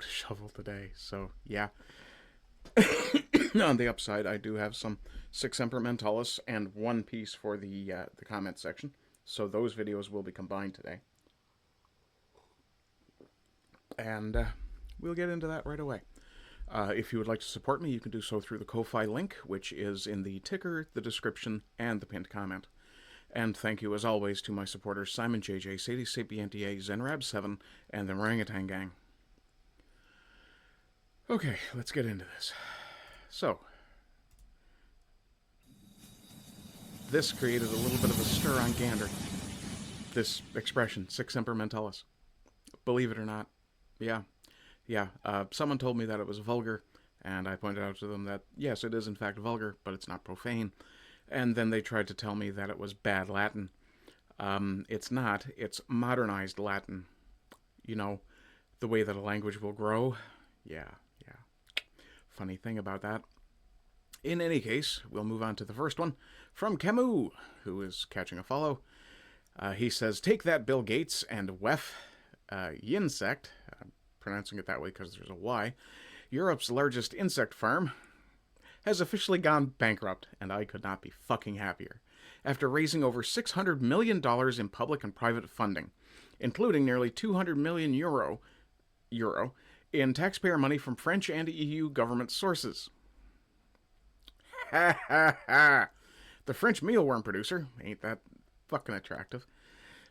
without a shovel today. So, yeah. On the upside, I do have some 6 Semper Mentulis and one piece for the comment section. So those videos will be combined today. And we'll get into that right away. If you would like to support me, you can do so through the Ko-Fi link, which is in the ticker, the description, and the pinned comment. And thank you, as always, to my supporters Simon JJ, Sadie Sapientia, Zenrab7, and the Orangutan Gang. Okay, let's get into this. So, this created a little bit of a stir on gander. This expression, sic semper mentallis. Believe it or not. Yeah. Someone told me that it was vulgar, and I pointed out to them that, yes, it is in fact vulgar, but it's not profane. And then they tried to tell me that it was bad Latin. It's not. It's modernized Latin. You know, the way that a language will grow. Yeah. Funny thing about that. In any case, we'll move on to the first one from Camus, who is catching a follow. He says, take that, Bill Gates and Wef Yinsect, I'm pronouncing it that way because there's a Y, Europe's largest insect farm, has officially gone bankrupt, and I could not be fucking happier. After raising over $600 million in public and private funding, including nearly 200 million euro in taxpayer money from French and EU government sources. Ha ha ha! The French mealworm producer, ain't that fucking attractive,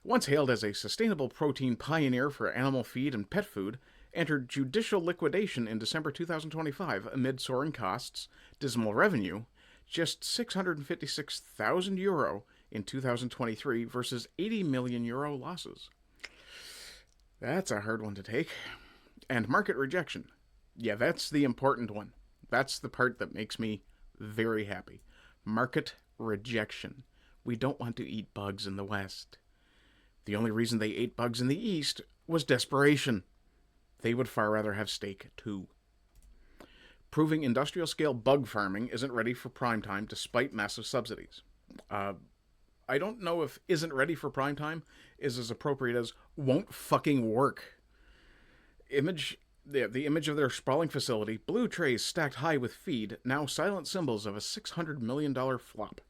once hailed as a sustainable protein pioneer for animal feed and pet food, entered judicial liquidation in December 2025 amid soaring costs, dismal revenue, just 656,000 euro in 2023 versus 80 million euro losses. That's a hard one to take. And market rejection. Yeah, that's the important one. That's the part that makes me very happy. Market rejection. We don't want to eat bugs in the West. The only reason they ate bugs in the East was desperation. They would far rather have steak, too. Proving industrial-scale bug farming isn't ready for prime time despite massive subsidies. I don't know if isn't ready for prime time is as appropriate as won't fucking work. The image of their sprawling facility, blue trays stacked high with feed, now silent symbols of a $600 million flop.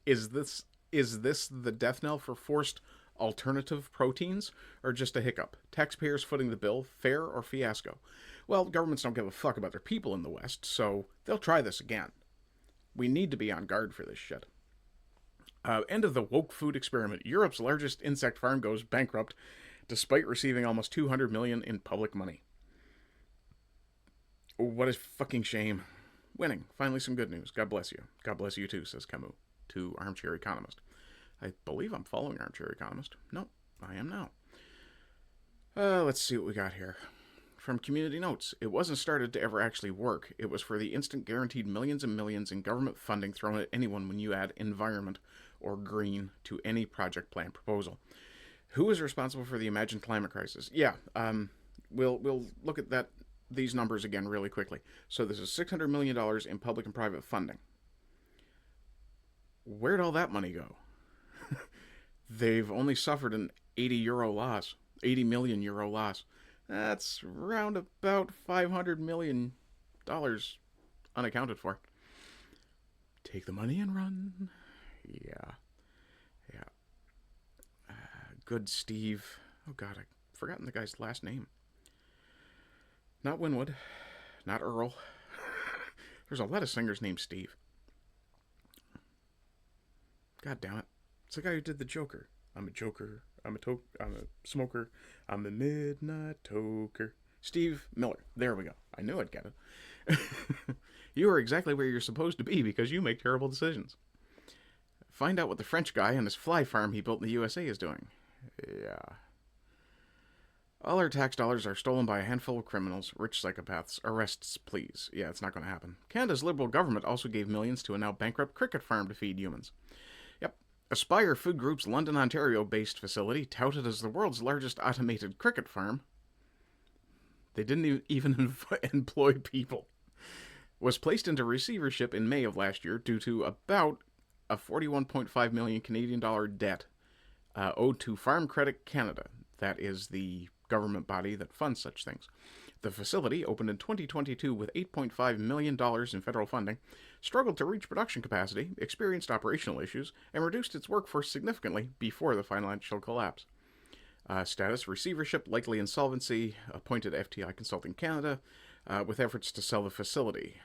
Is this the death knell for forced alternative proteins, or just a hiccup? Taxpayers footing the bill, fair or fiasco? Well, governments don't give a fuck about their people in the West, so they'll try this again. We need to be on guard for this shit. End of the woke food experiment. Europe's largest insect farm goes bankrupt, despite receiving almost 200 million in public money. What a fucking shame. Winning. Finally some good news. God bless you. God bless you too, says Camus to Armchair Economist. I believe I'm following Armchair Economist. No, I am now. Let's see what we got here. From Community Notes, it wasn't started to ever actually work. It was for the instant guaranteed millions and millions in government funding thrown at anyone when you add environment or green to any project plan proposal. Who is responsible for the imagined climate crisis? Yeah, we'll look at these numbers again really quickly. So this is $600 million in public and private funding. Where'd all that money go? They've only suffered an 80 million euro loss. That's round about $500 million unaccounted for. Take the money and run. Yeah. Good Steve. Oh God, I've forgotten the guy's last name. Not Winwood. Not Earl. There's a lot of singers named Steve. God damn it. It's the guy who did the Joker. I'm a joker. I'm a smoker. I'm a midnight toker. Steve Miller. There we go. I knew I'd get it. You are exactly where you're supposed to be because you make terrible decisions. Find out what the French guy and his fly farm he built in the USA is doing. Yeah. All our tax dollars are stolen by a handful of criminals, rich psychopaths. Arrests, please. Yeah, it's not going to happen. Canada's Liberal government also gave millions to a now bankrupt cricket farm to feed humans. Yep. Aspire Food Group's London, Ontario-based facility, touted as the world's largest automated cricket farm. They didn't even employ people. Was placed into receivership in May of last year due to about a 41.5 million Canadian dollar debt owed to Farm Credit Canada. That is the government body that funds such things. The facility, opened in 2022 with $8.5 million in federal funding, struggled to reach production capacity, experienced operational issues, and reduced its workforce significantly before the financial collapse. Status: receivership, likely insolvency, appointed FTI Consulting Canada, with efforts to sell the facility.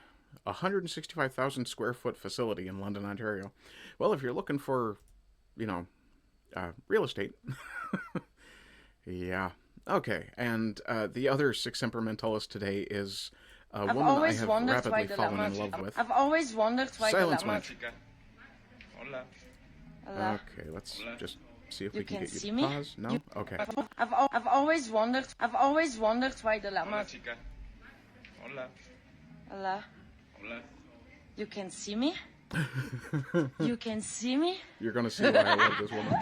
165,000 square foot facility in London, Ontario. Well, if you're looking for, real estate. Yeah. Okay, and the other Sic Semper Mentalist today is a woman I have rapidly fallen in love with. I've always wondered why Silence, the Wench. Hola. Okay, let's just see if we can get you see to me? pause. No? Okay. I've always wondered why the llama. Hola. Hola. You can see me? You can see me? You're gonna see why I love this woman.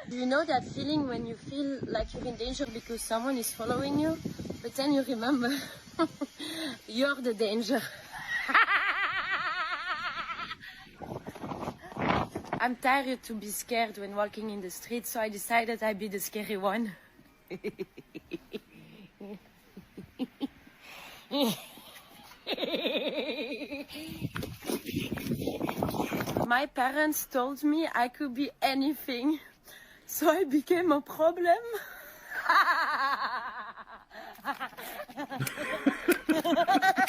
Do you know that feeling when you feel like you're in danger because someone is following you, but then you remember you're the danger? I'm tired to be scared when walking in the street, so I decided I'd be the scary one. My parents told me I could be anything, so I became a problem.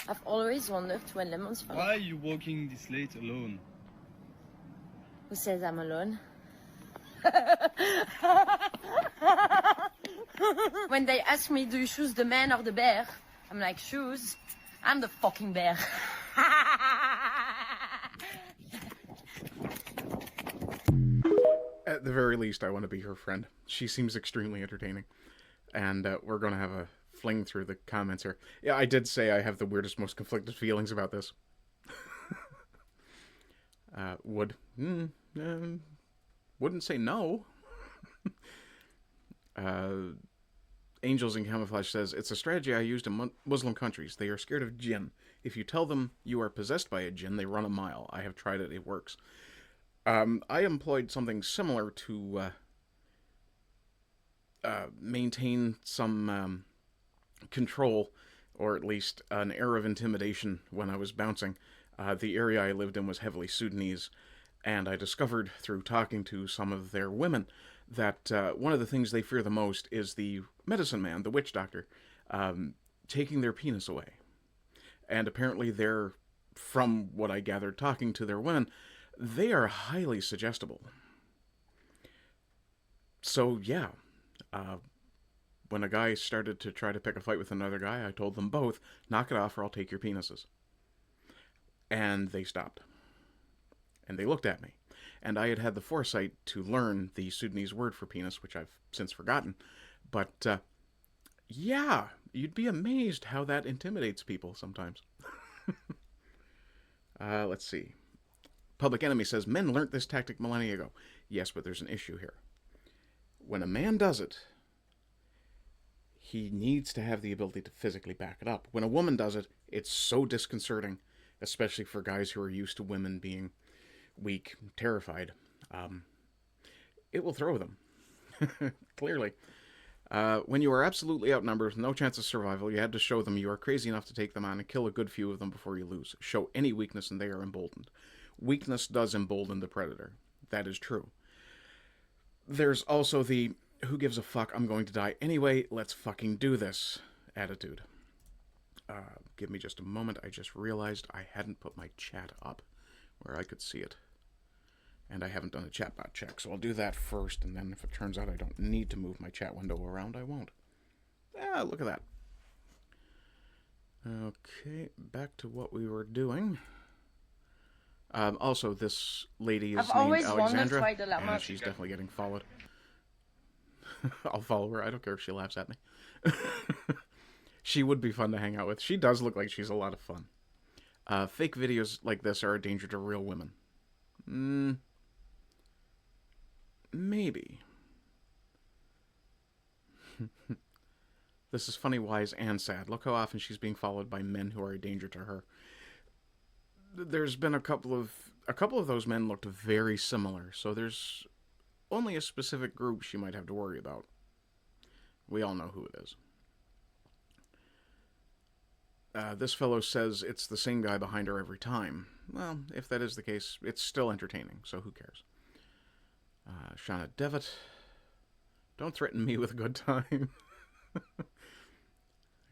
I've always wondered when lemons fall. Why are you walking this late alone? Who says I'm alone? When they ask me, do you choose the man or the bear? I'm like, choose. I'm the fucking bear. At the very least, I want to be her friend. She seems extremely entertaining. And we're going to have a fling through the comments here. Yeah, I did say I have the weirdest, most conflicted feelings about this. Wouldn't say no. Angels in Camouflage says, it's a strategy I used in Muslim countries. They are scared of jinn. If you tell them you are possessed by a jinn, they run a mile. I have tried it. It works. I employed something similar to maintain some control, or at least an air of intimidation when I was bouncing. The area I lived in was heavily Sudanese, and I discovered through talking to some of their women that one of the things they fear the most is the medicine man, the witch doctor, taking their penis away. And apparently they're, from what I gathered talking to their women, they are highly suggestible. So, yeah. When a guy started to try to pick a fight with another guy, I told them both, knock it off or I'll take your penises. And they stopped. And they looked at me. And I had the foresight to learn the Sudanese word for penis, which I've since forgotten. But, yeah, you'd be amazed how that intimidates people sometimes. Let's see. Public Enemy says, men learnt this tactic millennia ago. Yes, but there's an issue here. When a man does it, he needs to have the ability to physically back it up. When a woman does it, it's so disconcerting, especially for guys who are used to women being weak, terrified. It will throw them. Clearly. When you are absolutely outnumbered, no chance of survival, you had to show them you are crazy enough to take them on and kill a good few of them before you lose. Show any weakness and they are emboldened. Weakness does embolden the predator. That is true. There's also the, who gives a fuck, I'm going to die anyway, let's fucking do this attitude. Give me just a moment, I just realized I hadn't put my chat up where I could see it. And I haven't done a chatbot check, so I'll do that first, and then if it turns out I don't need to move my chat window around, I won't. Ah, look at that. Okay, back to what we were doing. Also, this lady is named Alexandra, and she's definitely getting followed. I'll follow her. I don't care if she laughs at me. She would be fun to hang out with. She does look like she's a lot of fun. Fake videos like this are a danger to real women. Maybe. This is funny, wise, and sad. Look how often she's being followed by men who are a danger to her. There's been a couple of those men looked very similar, so there's only a specific group she might have to worry about. We all know who it is. This fellow says it's the same guy behind her every time. Well, if that is the case, it's still entertaining, so who cares? Shauna Devitt. Don't threaten me with a good time.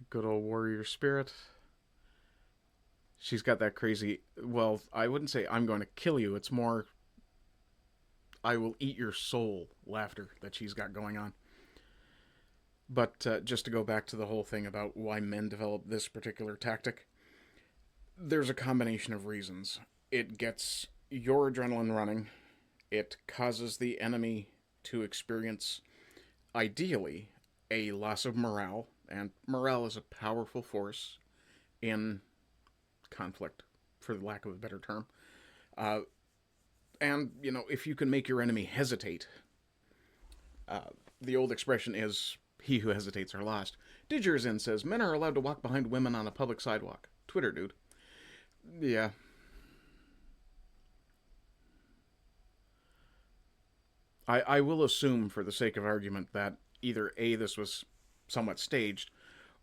Good old warrior spirit. She's got that crazy, well, I wouldn't say I'm going to kill you. It's more, I will eat your soul laughter that she's got going on. But just to go back to the whole thing about why men develop this particular tactic, there's a combination of reasons. It gets your adrenaline running. It causes the enemy to experience, ideally, a loss of morale. And morale is a powerful force in conflict, for the lack of a better term. And, you know, if you can make your enemy hesitate, the old expression is, he who hesitates are lost. Didgerzin says, men are allowed to walk behind women on a public sidewalk. Twitter, dude. Yeah. I will assume, for the sake of argument, that either A, this was somewhat staged,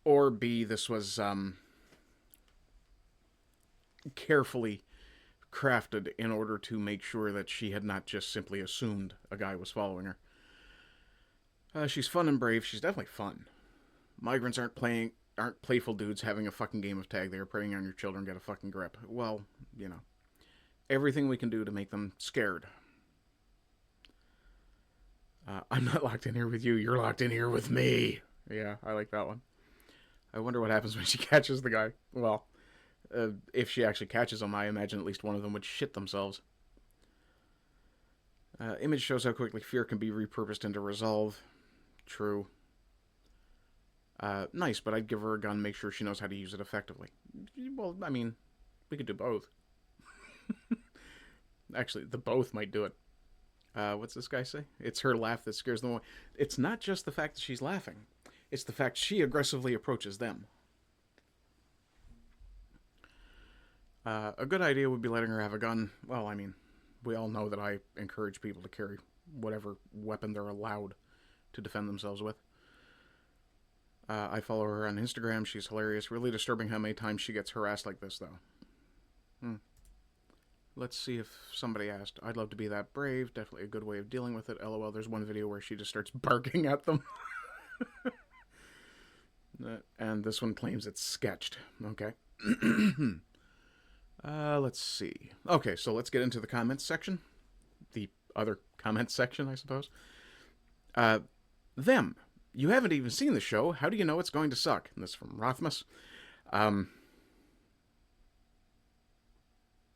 or B, this was carefully crafted in order to make sure that she had not just simply assumed a guy was following her. She's fun and brave. She's definitely fun. Migrants aren't playful dudes having a fucking game of tag. They are preying on your children. Get a fucking grip. Well, you know, everything we can do to make them scared. I'm not locked in here with you. You're locked in here with me. Yeah, I like that one. I wonder what happens when she catches the guy. Well, if she actually catches him, I imagine at least one of them would shit themselves. Image shows how quickly fear can be repurposed into resolve. True. Nice, but I'd give her a gun, make sure she knows how to use it effectively. Well, I mean, we could do both. Actually, the both might do it. What's this guy say? It's her laugh that scares them away. It's not just the fact that she's laughing. It's the fact she aggressively approaches them. A good idea would be letting her have a gun. Well, I mean, we all know that I encourage people to carry whatever weapon they're allowed to defend themselves with. I follow her on Instagram. She's hilarious. Really disturbing how many times she gets harassed like this, though. Let's see if somebody asked. I'd love to be that brave. Definitely a good way of dealing with it. LOL, there's one video where she just starts barking at them. And this one claims it's sketched. Okay. Let's see. Okay, so let's get into the comments section. The other comments section, I suppose. Them. You haven't even seen the show. How do you know it's going to suck? And this is from Rothmus.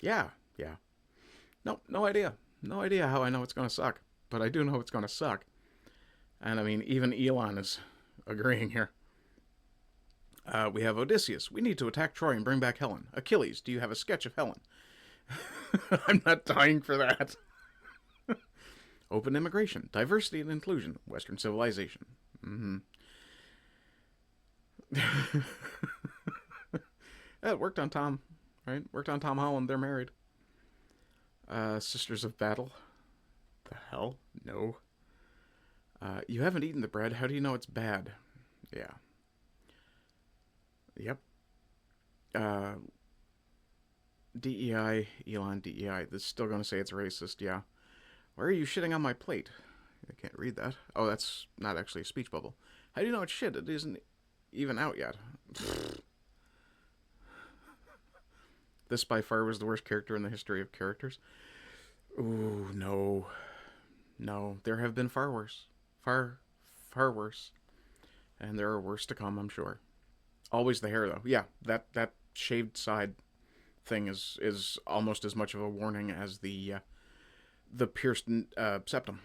Yeah. No idea. No idea how I know it's going to suck. But I do know it's going to suck. And I mean, even Elon is agreeing here. We have Odysseus. We need to attack Troy and bring back Helen. Achilles, do you have a sketch of Helen? I'm not dying for that. Open immigration. Diversity and inclusion. Western civilization. It worked on Tom, right? Worked on Tom Holland. They're married. Sisters of Battle. The hell? No. You haven't eaten the bread. How do you know it's bad? Yeah. Yep. DEI, Elon, DEI. This is still going to say it's racist, yeah. Why are you shitting on my plate? I can't read that. Oh, that's not actually a speech bubble. How do you know it's shit? It isn't even out yet. This by far was the worst character in the history of characters. Ooh, no. No, there have been far worse. Far worse. And there are worse to come, I'm sure. Always the hair, though. Yeah, that shaved side thing is almost as much of a warning as the pierced septum.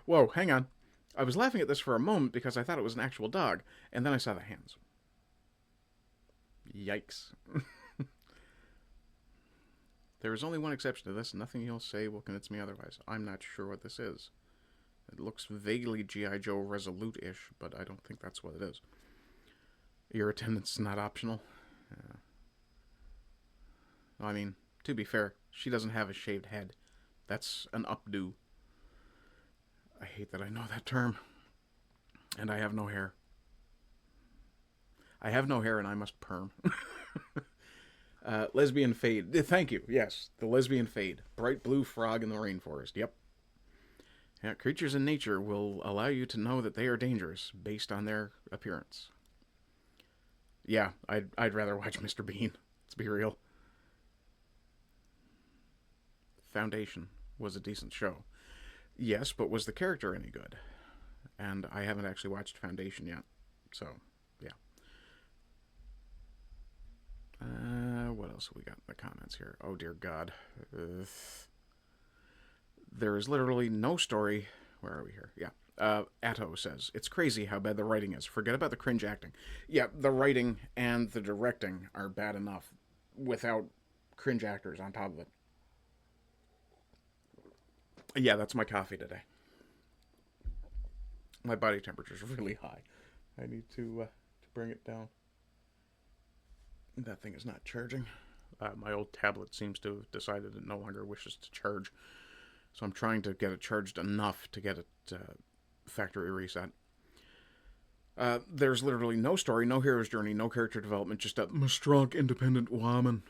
Whoa, hang on. I was laughing at this for a moment because I thought it was an actual dog, and then I saw the hands. Yikes. There is only one exception to this. Nothing you'll say will convince me otherwise. I'm not sure what this is. It looks vaguely G.I. Joe Resolute-ish, but I don't think that's what it is. Your attendance is not optional. I mean, to be fair, she doesn't have a shaved head. That's an updo. I hate that I know that term. And I have no hair. I have no hair and I must perm. Lesbian fade. Thank you. Yes, the lesbian fade. Bright blue frog in the rainforest. Yep. Yeah, creatures in nature will allow you to know that they are dangerous based on their appearance. Yeah, I'd rather watch Mr. Bean. Let's be real. Foundation was a decent show. Yes, but was the character any good? And I haven't actually watched Foundation yet. So, yeah. What else have we got in the comments here? Oh, dear God. There is literally no story. Where are we here? Yeah. Atto says, it's crazy how bad the writing is. Forget about the cringe acting. Yeah, the writing and the directing are bad enough without cringe actors on top of it. Yeah, that's my coffee today. My body temperature is really high. I need to bring it down. That thing is not charging. My old tablet seems to have decided it no longer wishes to charge. So I'm trying to get it charged enough to get it factory reset. There's literally no story, no hero's journey, no character development, just a strong, independent woman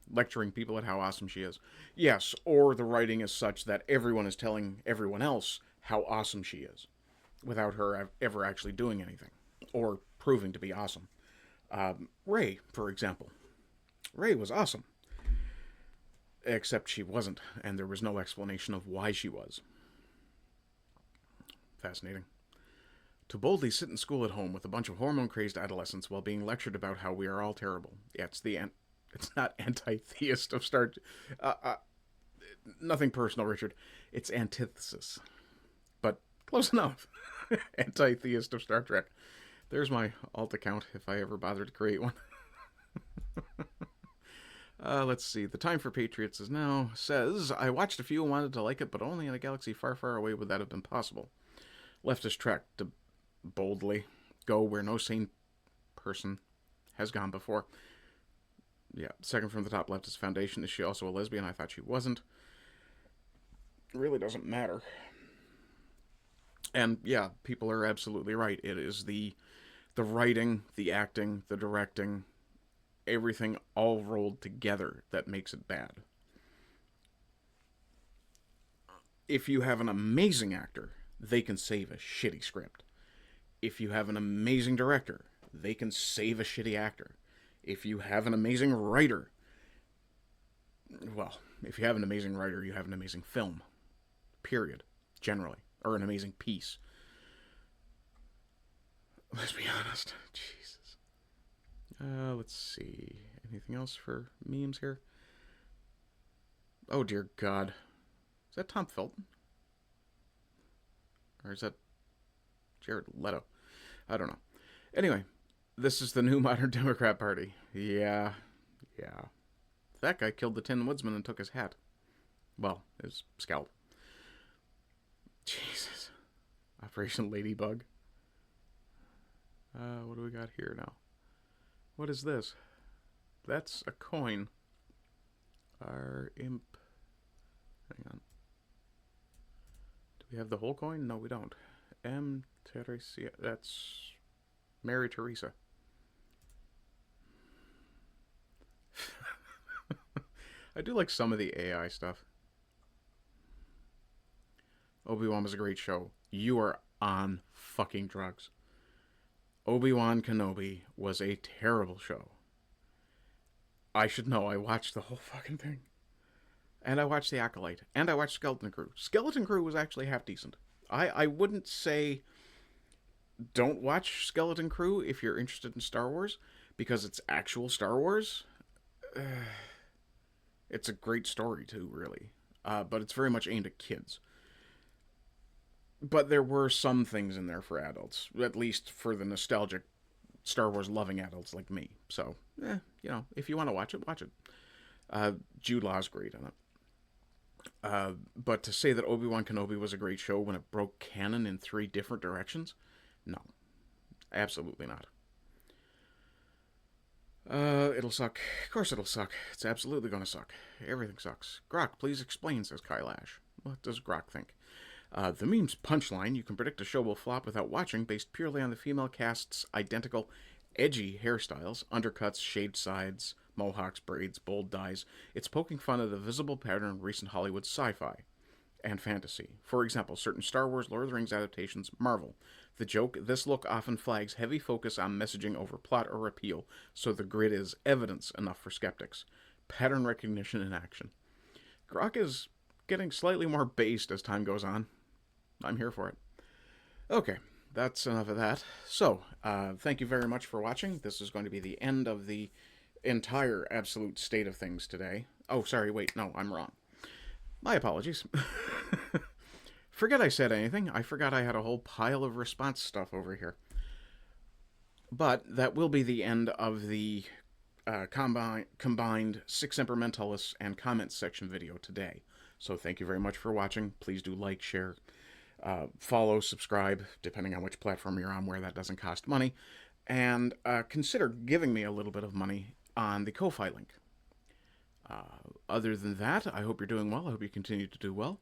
lecturing people at how awesome she is. Yes, or the writing is such that everyone is telling everyone else how awesome she is, without her ever actually doing anything, or proving to be awesome. Ray, for example. Ray was awesome. Except she wasn't, and there was no explanation of why she was. Fascinating. To boldly sit in school at home with a bunch of hormone-crazed adolescents while being lectured about how we are all terrible. Yeah, it's not anti-theist of Star... nothing personal, Richard. It's antithesis. But close enough. Anti-theist of Star Trek. There's my alt account, if I ever bother to create one. Let's see. The Time for Patriots is now. Says, I watched a few and wanted to like it, but only in a galaxy far, far away would that have been possible. Leftist Trek to boldly go where no sane person has gone before. Yeah, second from the top left is Foundation. Is she also a lesbian? I thought she wasn't. It really doesn't matter. And yeah, people are absolutely right. It is the writing, the acting, the directing, everything all rolled together that makes it bad. If you have an amazing actor, they can save a shitty script. If you have an amazing director, they can save a shitty actor. If you have an amazing writer, well, if you have an amazing writer, you have an amazing film. Period. Generally. Or an amazing piece. Let's be honest. Jesus. Let's see. Anything else for memes here? Oh, dear God. Is that Tom Felton? Or is that Jared Leto? I don't know. Anyway, this is the new modern Democrat Party. Yeah. That guy killed the Tin Woodsman and took his hat. Well, his scalp. Jesus. Operation Ladybug. What do we got here now? What is this? That's a coin. Our imp. Hang on. Do we have the whole coin? No, we don't. M. Teresa. That's Mary Teresa. I do like some of the AI stuff. Obi-Wan was a great show. You are on fucking drugs. Obi-Wan Kenobi was a terrible show. I should know. I watched the whole fucking thing. And I watched The Acolyte. And I watched Skeleton Crew. Skeleton Crew was actually half decent. I wouldn't say don't watch Skeleton Crew if you're interested in Star Wars, because it's actual Star Wars. It's a great story, too, really. But it's very much aimed at kids. But there were some things in there for adults, at least for the nostalgic Star Wars loving adults like me. So, if you want to watch it, watch it. Jude Law's great on it. But to say that Obi-Wan Kenobi was a great show when it broke canon in 3 different directions? No. Absolutely not. It'll suck. Of course it'll suck. It's absolutely gonna suck. Everything sucks. Grok, please explain, says Kailash. What does Grok think? The meme's punchline, you can predict a show will flop without watching, based purely on the female cast's identical edgy hairstyles, undercuts, shaved sides, mohawks, braids, bold dyes. It's poking fun at a visible pattern in recent Hollywood sci-fi and fantasy. For example, certain Star Wars, Lord of the Rings adaptations, Marvel. The joke, this look often flags heavy focus on messaging over plot or appeal, so the grid is evidence enough for skeptics. Pattern recognition in action. Grok is getting slightly more based as time goes on. I'm here for it. Okay, that's enough of that. So, thank you very much for watching. This is going to be the end of the entire absolute state of things today. Oh, sorry, wait, no, I'm wrong. My apologies. Forget I said anything. I forgot I had a whole pile of response stuff over here. But that will be the end of the combined Semper Mentulis and comments section video today. So thank you very much for watching. Please do like, share, follow, subscribe, depending on which platform you're on where that doesn't cost money. And consider giving me a little bit of money on the Ko-Fi link. Other than that, I hope you're doing well. I hope you continue to do well.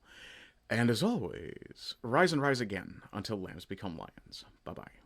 And as always, rise and rise again until lambs become lions. Bye-bye.